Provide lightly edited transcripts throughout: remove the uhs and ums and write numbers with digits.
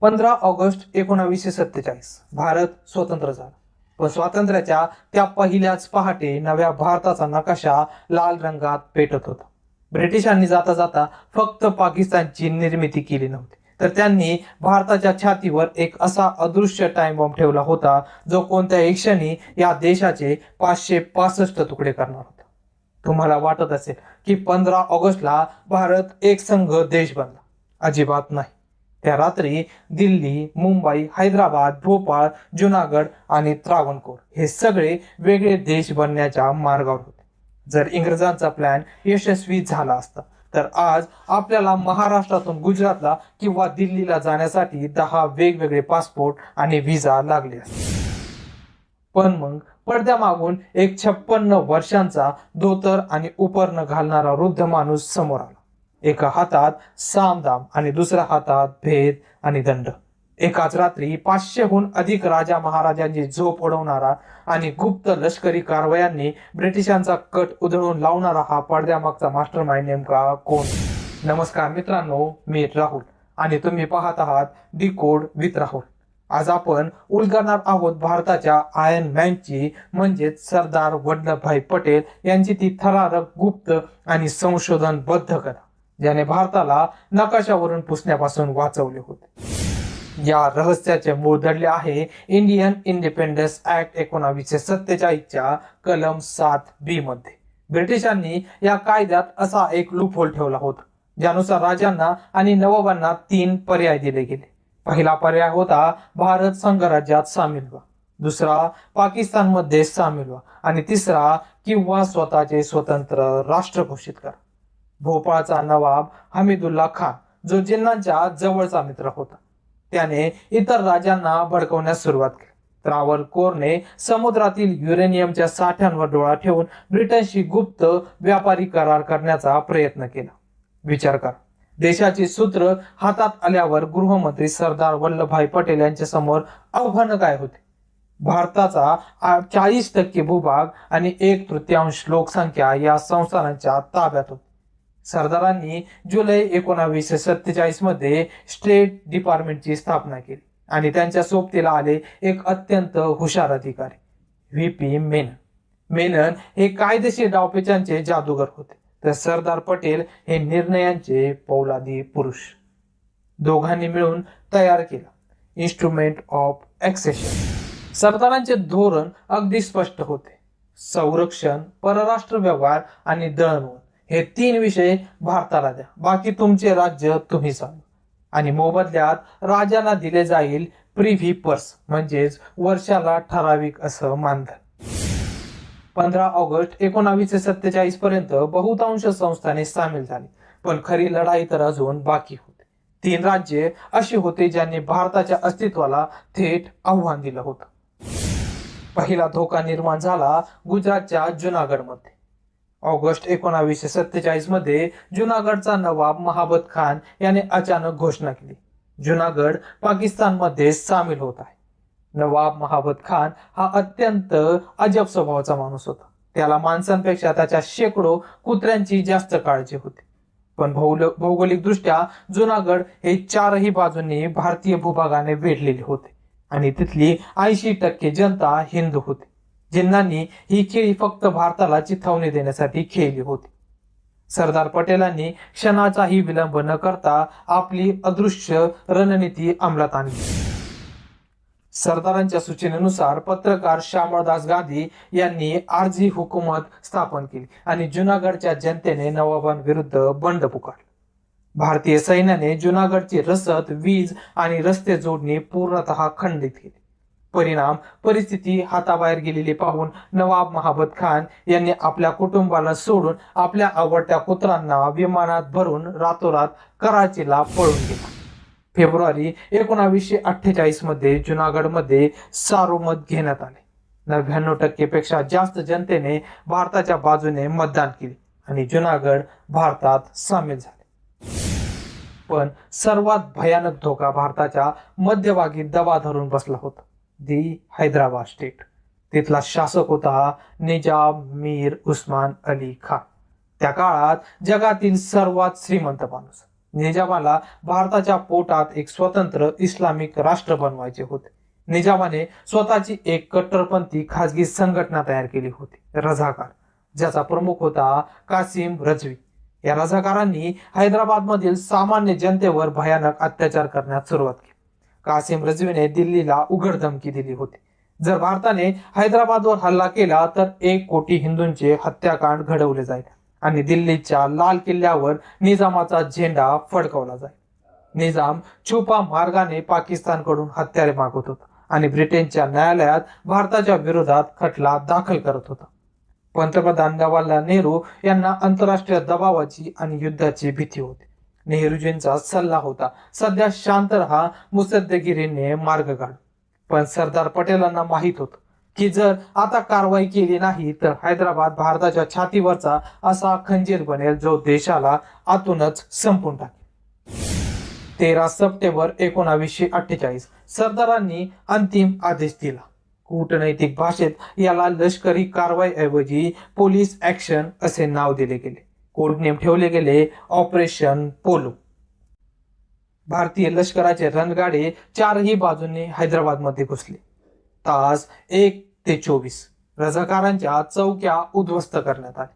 15 August 1947 Bharat स्वतंत्र झाला. पण स्वातंत्र्याच्या त्या पहिल्याच पहाटे नव्या भारताचा नकाशा लाल रंगात पेटत होता. ब्रिटिशांनी जाता जाता फक्त पाकिस्तानची निर्मिती केली नव्हती, तर त्यांनी भारताच्या छातीवर एक असा अदृश्य टाइम बॉम्ब ठेवला होता, जो कोणत्याही क्षणी या देशाचे 565 तुकडे करणार होता. तुम्हाला वाटत असेल की 15 ऑगस्टला भारत एक संघ देश बनला. अजिबात नाही. त्या रात्री दिल्ली, मुंबई, हैदराबाद, भोपाळ, जुनागड आणि त्रावणकोर हे सगळे वेगळे देश बनण्याच्या मार्गावर होते. जर इंग्रजांचा प्लॅन यशस्वी झाला असता तर आज आपल्याला महाराष्ट्रातून गुजरातला किंवा दिल्लीला जाण्यासाठी 10 वेगवेगळे पासपोर्ट आणि व्हिसा लागले असते. पण मग पडद्यामागून एक 56 वर्षांचा धोतर आणि उपरण घालणारा वृद्ध माणूस समोर आला. एका हातात सामदाम आणि दुसऱ्या हातात भेद आणि दंड. एकाच रात्री 500हून अधिक राजा महाराजांची झोप उडवणारा आणि गुप्त लष्करी कारवायांनी ब्रिटिशांचा कट उधळून लावणारा हा पडद्यामागचा मास्टरमाइंड नेमका कोण? नमस्कार मित्रांनो, मी राहुल आणि तुम्ही पाहत आहात डिकोड विथ राहुल. आज आपण उलगडणार आहोत भारताच्या आयर्न मॅनची म्हणजेच सरदार वल्लभभाई पटेल यांची ती थरारक गुप्त आणि संशोधनबद्ध कथा, ज्याने भारताला नकाशावरून पुसण्यापासून वाचवले होते. या रहस्याचे मूळ दडले आहे इंडियन इंडिपेंडन्स ऍक्ट 1947च्या कलम 7B मध्ये. ब्रिटिशांनी या कायद्यात असा एक लूपहोल ठेवला होता, ज्यानुसार राजांना आणि नवाबांना 3 पर्याय दिले गेले. पहिला पर्याय होता भारत संघराज्यात सामील व्हा, दुसरा पाकिस्तानमध्ये सामील व्हा आणि तिसरा किंवा स्वतःचे स्वतंत्र राष्ट्र घोषित करा. भोपाळचा नवाब हमीदुल्ला खान, जो जिन्नांच्या जवळचा मित्र होता, त्याने इतर राजांना भडकवण्यास सुरुवात केली. त्रावणकोरने समुद्रातील युरेनियमच्या साठ्यांवर डोळा ठेवून ब्रिटनशी गुप्त व्यापारी करार करण्याचा प्रयत्न केला. विचार करा, देशाची सूत्र हातात आल्यावर गृहमंत्री सरदार वल्लभभाई पटेल यांच्या समोर आव्हानं काय होते? भारताचा 40% भूभाग आणि 1/3 लोकसंख्या या संस्थानांच्या ताब्यात होती. सरदारांनी जुलै 1947 मध्ये स्टेट डिपार्टमेंटची स्थापना केली आणि त्यांच्या सोबतीला आले एक अत्यंत हुशार अधिकारी, व्ही.पी. मेनन. मेनन हे कायदेशीर डावपेचांचे जादूगर होते, तर सरदार पटेल हे निर्णयांचे पौलादी पुरुष. दोघांनी मिळून तयार केला इन्स्ट्रुमेंट ऑफ एक्सेशन. सरदारांचे धोरण अगदी स्पष्ट होते. संरक्षण, परराष्ट्र व्यवहार आणि दळणवळण हे 3 विषय भारताला द्या, बाकी तुमचे राज्य तुम्ही चालवा. आणि मोबदल्यात राजांना दिले जाईल प्रिव्ही पर्स, म्हणजेच वर्षाला ठराविक असं मानधन. 15 ऑगस्ट 1947 पर्यंत बहुतांश संस्थाने सामील झाली, पण खरी लढाई तर अजून बाकी होती. 3 राज्ये अशी होती ज्यांनी भारताच्या अस्तित्वाला थेट आव्हान दिलं होतं. पहिला धोका निर्माण झाला गुजरातच्या जुनागडमध्ये. ऑगस्ट 1947 मध्ये जुनागडचा नवाब महाबत खान याने अचानक घोषणा केली, जुनागड पाकिस्तानमध्ये सामील होत आहे. नवाब महाबत खान हा अत्यंत अजब स्वभावाचा माणूस होता. त्याला माणसांपेक्षा त्याच्या शेकडो कुत्र्यांची जास्त काळजी होती. पण भौगोलिक दृष्ट्या जुनागड हे 4ही बाजूंनी भारतीय भूभागाने वेढलेले होते आणि तिथली 80% जनता हिंदू होती. जिन्नांनी ही खेळी फक्त भारताला चिथावणी देण्यासाठी खेळली होती. सरदार पटेलांनी क्षणाचाही विलंब न करता आपली अदृश्य रणनीती अंमलात आणली. सरदारांच्या सूचनेनुसार पत्रकार श्यामळदास गांधी यांनी आरजी हुकूमत स्थापन केली आणि जुनागडच्या जनतेने नवाबांविरुद्ध बंड पुकारले. भारतीय सैन्याने जुनागडची रसद, वीज आणि रस्ते जोडणी पूर्णतः खंडित केली. परिणाम, परिस्थिती हाताबाहेर गेलेली पाहून नवाब महाबत खान यांनी आपल्या कुटुंबाला सोडून आपल्या आवडत्या कुत्रांना विमानात भरून रातोरात कराचीला पळून गेला. फेब्रुवारी 1948 मध्ये जुनागडमध्ये सार्वमत घेण्यात आले. 99% पेक्षा जास्त जनतेने भारताच्या बाजूने मतदान केले आणि जुनागड भारतात सामील झाले. पण सर्वात भयानक धोका भारताच्या मध्यभागी दबा धरून बसला होता, दी हैदराबाद स्टेट. तिथला शासक होता निजाम मीर उस्मान अली खान. त्या काळात जगातील सर्वात श्रीमंत माणूस. निजामाला भारताच्या पोटात एक स्वतंत्र इस्लामिक राष्ट्र बनवायचे होते. निजामाने स्वतःची एक कट्टरपंथी खासगी संघटना तयार केली होती, रझाकार, ज्याचा प्रमुख होता कासिम रजवी. या रझाकारांनी हैदराबादमधील सामान्य जनतेवर भयानक अत्याचार करण्यास सुरुवात केली. कासिम रजवीने दिल्लीला उघड धमकी दिली होती, जर भारताने हैदराबादवर हल्ला केला तर 1 कोटी हिंदूंचे हत्याकांड घडवले जाईल आणि दिल्लीच्या लाल किल्ल्यावर निजामाचा झेंडा फडकवला जाईल. निजाम छुपा मार्गाने पाकिस्तानकडून हत्यारे मागवत होता आणि ब्रिटनच्या न्यायालयात भारताच्या विरोधात खटला दाखल करत होता. पंतप्रधान जवाहरलाल नेहरू यांना आंतरराष्ट्रीय दबावाची आणि युद्धाची भीती होती. नेहरूजींचा सल्ला होता, सध्या शांत रहा, मुसद्देगिरीने मार्ग काढ. पण सरदार पटेलांना माहित होतं की जर आता कारवाई केली नाही तर हैदराबाद भारताच्या छातीवरचा असा खंजीर बनेल जो देशाला आतूनच संपून टाकेल. 13 सप्टेंबर 1948 सरदारांनी अंतिम आदेश दिला. कूटनैतिक भाषेत याला लष्करी कारवाईऐवजी पोलीस ऍक्शन असे नाव दिले गेले. कोडनेम ठेवले गेले ऑपरेशन पोलो. भारतीय लष्कराचे रणगाडे चारही बाजूंनी हैदराबादमध्ये घुसले. तास 1 ते 24 रझाकारांच्या चौक्या उद्ध्वस्त करण्यात आल्या.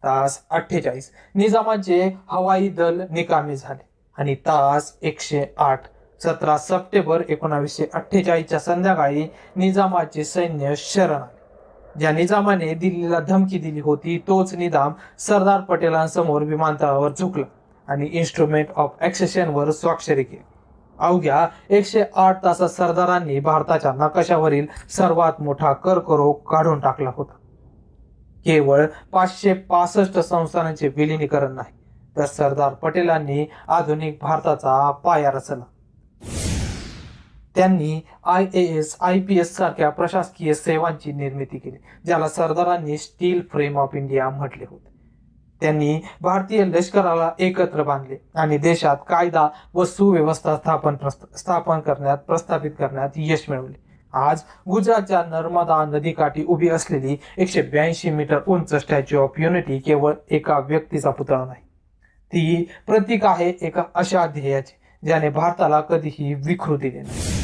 तास 48 निजामाचे हवाई दल निकामी झाले आणि तास 108 17 सप्टेंबर 1948 संध्याकाळी निजामाचे सैन्य शरण आले. ज्या निजामाने दिल्लीला धमकी दिली होती तोच निजाम सरदार पटेलांसमोर विमानतळावर झुकला आणि इन्स्ट्रुमेंट ऑफ एक्सेशन वर स्वाक्षरी केली. अवघ्या 108 तासात सरदारांनी भारताच्या नकाशावरील सर्वात मोठा कर्करोग काढून टाकला होता. केवळ 565 संस्थानांचे विलिनीकरण नाही तर सरदार पटेलांनी आधुनिक भारताचा पाया रचला. त्यांनी IAS, IPS सारख्या प्रशासकीय सेवांची निर्मिती केली, ज्याला सरदारांनी स्टील फ्रेम ऑफ इंडिया म्हटले होते. त्यांनी भारतीय लष्कराला एकत्र बांधले आणि देशात कायदा व सुव्यवस्था प्रस्थापित करण्यात यश मिळवले. आज गुजरातच्या नर्मदा नदीकाठी उभी असलेली 182 मीटर उंच स्टॅच्यू ऑफ युनिटी केवळ एका व्यक्तीचा पुतळा नाही, ती प्रतीक आहे एका अशा ध्येयाचे ज्याने भारताला कधीही विखरू दिले नाही.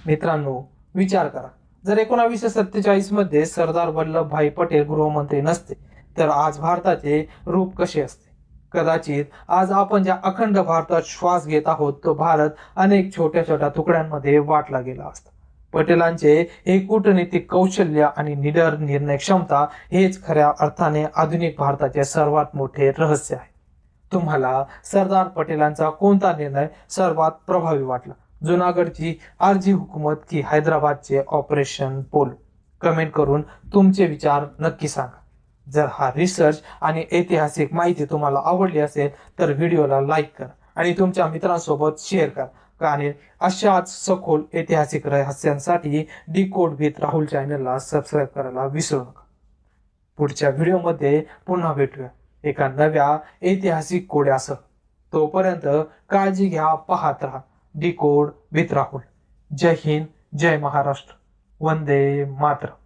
मित्रांनो, विचार करा, जर 1947 मध्ये सरदार वल्लभभाई पटेल गृहमंत्री नसते तर आज भारताचे रूप कसे असते. कदाचित आज आपण ज्या अखंड भारतात श्वास घेत आहोत तो भारत अनेक छोट्या छोट्या तुकड्यांमध्ये वाटला गेला असता. पटेलांचे हे कूटनीतिक कौशल्य आणि निडर निर्णय क्षमता हेच खऱ्या अर्थाने आधुनिक भारताचे सर्वात मोठे रहस्य आहे. तुम्हाला सरदार पटेलांचा कोणता निर्णय सर्वात प्रभावी वाटला? जुनागडची आरजी हुकूमत की हैदराबादचे ऑपरेशन पोलो? कमेंट करून तुमचे विचार नक्की सांगा. जर हा रिसर्च आणि ऐतिहासिक माहिती तुम्हाला आवडली असेल तर व्हिडिओला लाईक करा आणि तुमच्या मित्रांसोबत शेअर करा आणि अशाच सखोल ऐतिहासिक रहस्यांसाठी डिकोड विथ राहुल चॅनलला सबस्क्राईब करायला विसरू नका. पुढच्या व्हिडिओमध्ये पुन्हा भेटूया एका नव्या ऐतिहासिक कोड्यासह. तोपर्यंत काळजी घ्या, पाहत राहा डिकोड विथ राहुल. जय हिंद, जय महाराष्ट्र, वंदे मातरम.